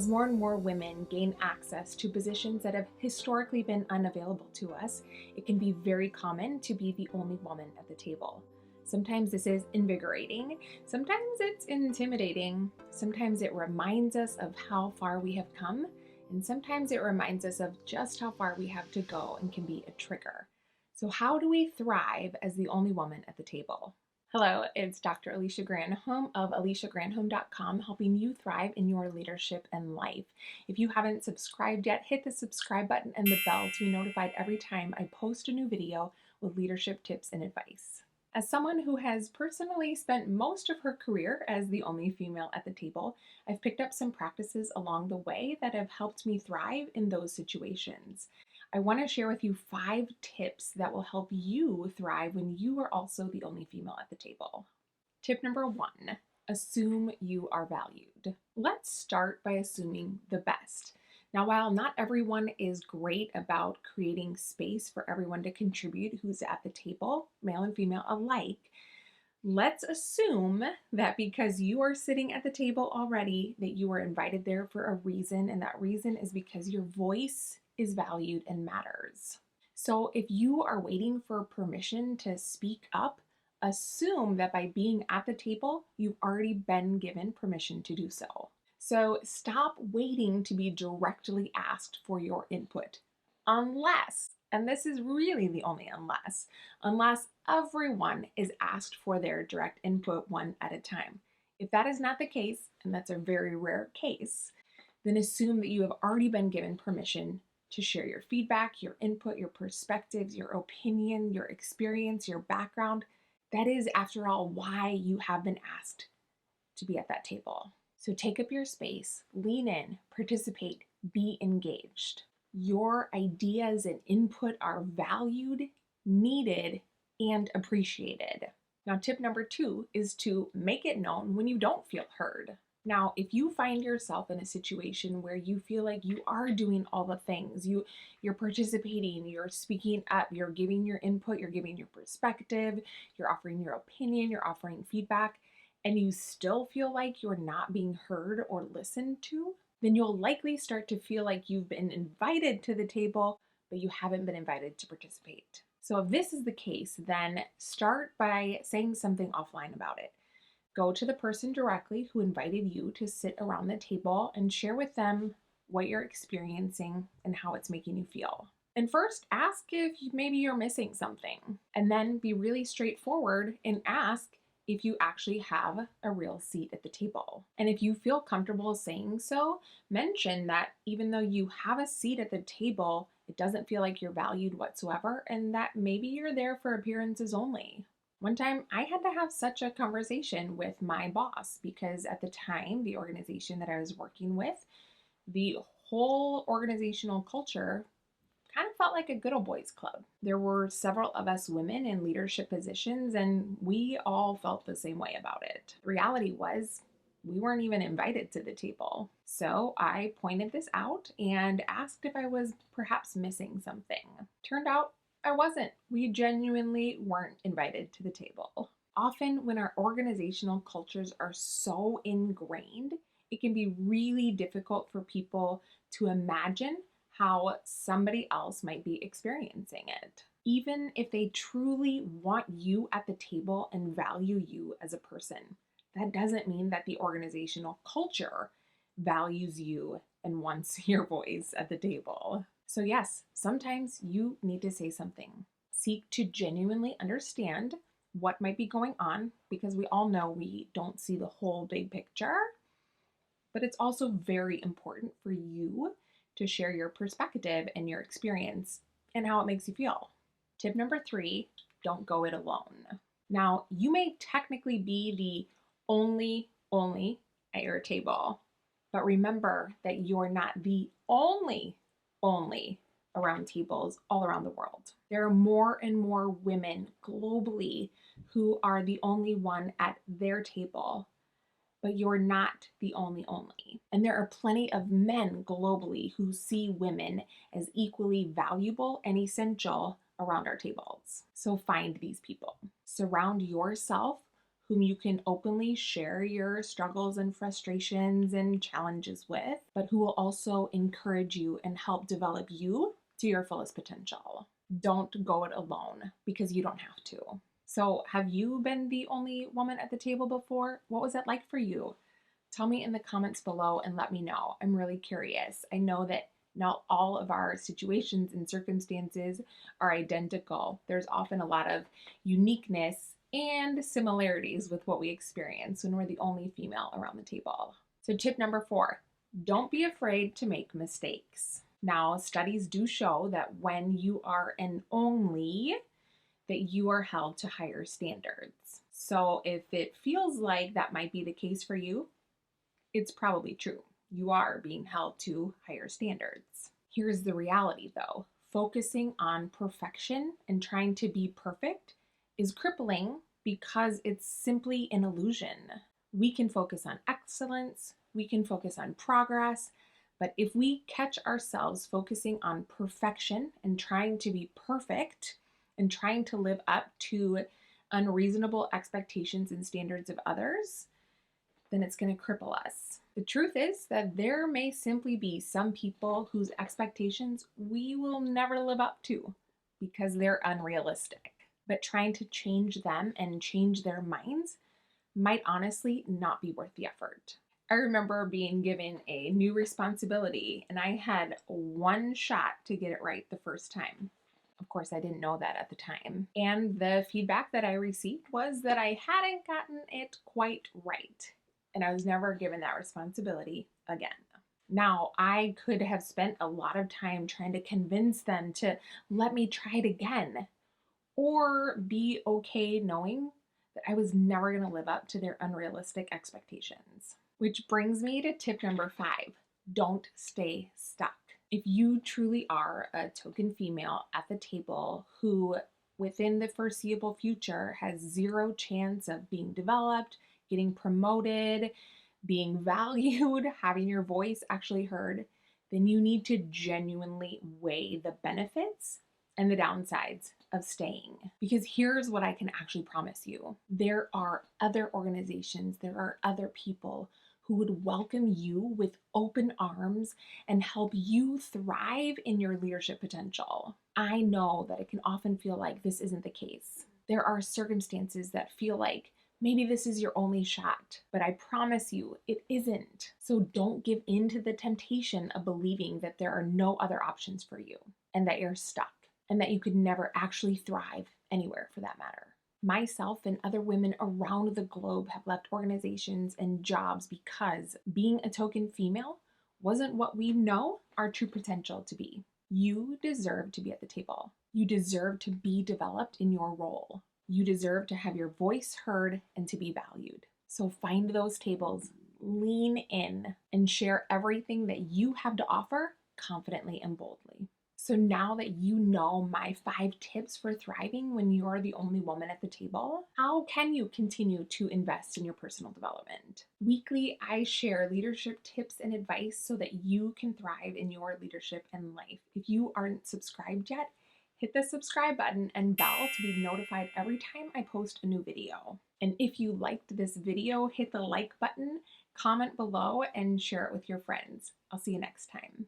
As more and more women gain access to positions that have historically been unavailable to us, it can be very common to be the only woman at the table. Sometimes this is invigorating, sometimes it's intimidating, sometimes it reminds us of how far we have come, and sometimes it reminds us of just how far we have to go and can be a trigger. So how do we thrive as the only woman at the table? Hello, it's Dr. Alicia Granholm of aliciagranholm.com, helping you thrive in your leadership and life. If you haven't subscribed yet, hit the subscribe button and the bell to be notified every time I post a new video with leadership tips and advice. As someone who has personally spent most of her career as the only female at the table, I've picked up some practices along the way that have helped me thrive in those situations. I want to share with you 5 tips that will help you thrive when you are also the only female at the table. Tip number 1, assume you are valued. Let's start by assuming the best. Now, while not everyone is great about creating space for everyone to contribute who's at the table, male and female alike, let's assume that because you are sitting at the table already, that you were invited there for a reason, and that reason is because your voice is valued and matters. So if you are waiting for permission to speak up, assume that by being at the table, you've already been given permission to do so. So stop waiting to be directly asked for your input, unless, and this is really the only unless everyone is asked for their direct input one at a time. If that is not the case, and that's a very rare case, then assume that you have already been given permission to share your feedback, your input, your perspectives, your opinion, your experience, your background. That is, after all, why you have been asked to be at that table. So take up your space, lean in, participate, be engaged. Your ideas and input are valued, needed, and appreciated. Now, tip number 2 is to make it known when you don't feel heard. Now, if you find yourself in a situation where you feel like you are doing all the things, you're participating, you're speaking up, you're giving your input, you're giving your perspective, you're offering your opinion, you're offering feedback, and you still feel like you're not being heard or listened to, then you'll likely start to feel like you've been invited to the table, but you haven't been invited to participate. So if this is the case, then start by saying something offline about it. Go to the person directly who invited you to sit around the table and share with them what you're experiencing and how it's making you feel. And first, ask if maybe you're missing something, and then be really straightforward and ask if you actually have a real seat at the table. And if you feel comfortable saying so, mention that even though you have a seat at the table, it doesn't feel like you're valued whatsoever, and that maybe you're there for appearances only. One time I had to have such a conversation with my boss because at the time, the organization that I was working with, the whole organizational culture kind of felt like a good old boys club. There were several of us women in leadership positions, and we all felt the same way about it. The reality was we weren't even invited to the table. So I pointed this out and asked if I was perhaps missing something. Turned out I wasn't. We genuinely weren't invited to the table. Often when our organizational cultures are so ingrained, it can be really difficult for people to imagine how somebody else might be experiencing it. Even if they truly want you at the table and value you as a person, that doesn't mean that the organizational culture values you and wants your voice at the table. So yes, sometimes you need to say something. Seek to genuinely understand what might be going on, because we all know we don't see the whole big picture, but it's also very important for you to share your perspective and your experience and how it makes you feel. Tip number 3, don't go it alone. Now, you may technically be the only at your table, but remember that you're not the only around tables all around the world. There are more and more women globally who are the only one at their table, but you're not the only. And there are plenty of men globally who see women as equally valuable and essential around our tables. So find these people. Surround yourself whom you can openly share your struggles and frustrations and challenges with, but who will also encourage you and help develop you to your fullest potential. Don't go it alone because you don't have to. So, have you been the only woman at the table before? What was that like for you? Tell me in the comments below and let me know. I'm really curious. I know that not all of our situations and circumstances are identical. There's often a lot of uniqueness and similarities with what we experience when we're the only female around the table. So tip number 4, don't be afraid to make mistakes. Now, studies do show that when you are an only, that you are held to higher standards. So if it feels like that might be the case for you, it's probably true. You are being held to higher standards. Here's the reality though. Focusing on perfection and trying to be perfect is crippling because it's simply an illusion. We can focus on excellence, we can focus on progress, but if we catch ourselves focusing on perfection and trying to be perfect and trying to live up to unreasonable expectations and standards of others, then it's going to cripple us. The truth is that there may simply be some people whose expectations we will never live up to because they're unrealistic. But trying to change them and change their minds might honestly not be worth the effort. I remember being given a new responsibility and I had one shot to get it right the first time. Of course, I didn't know that at the time. And the feedback that I received was that I hadn't gotten it quite right. And I was never given that responsibility again. Now, I could have spent a lot of time trying to convince them to let me try it again, or be okay knowing that I was never going to live up to their unrealistic expectations. Which brings me to tip number 5, don't stay stuck. If you truly are a token female at the table who within the foreseeable future has zero chance of being developed, getting promoted, being valued, having your voice actually heard, then you need to genuinely weigh the benefits and the downsides of staying. Because here's what I can actually promise you. There are other organizations, there are other people who would welcome you with open arms and help you thrive in your leadership potential. I know that it can often feel like this isn't the case. There are circumstances that feel like maybe this is your only shot, but I promise you it isn't. So don't give in to the temptation of believing that there are no other options for you and that you're stuck and that you could never actually thrive anywhere for that matter. Myself and other women around the globe have left organizations and jobs because being a token female wasn't what we know our true potential to be. You deserve to be at the table. You deserve to be developed in your role. You deserve to have your voice heard and to be valued. So find those tables, lean in, and share everything that you have to offer confidently and boldly. So now that you know my 5 tips for thriving when you're the only woman at the table, how can you continue to invest in your personal development? Weekly, I share leadership tips and advice so that you can thrive in your leadership and life. If you aren't subscribed yet, hit the subscribe button and bell to be notified every time I post a new video. And if you liked this video, hit the like button, comment below, and share it with your friends. I'll see you next time.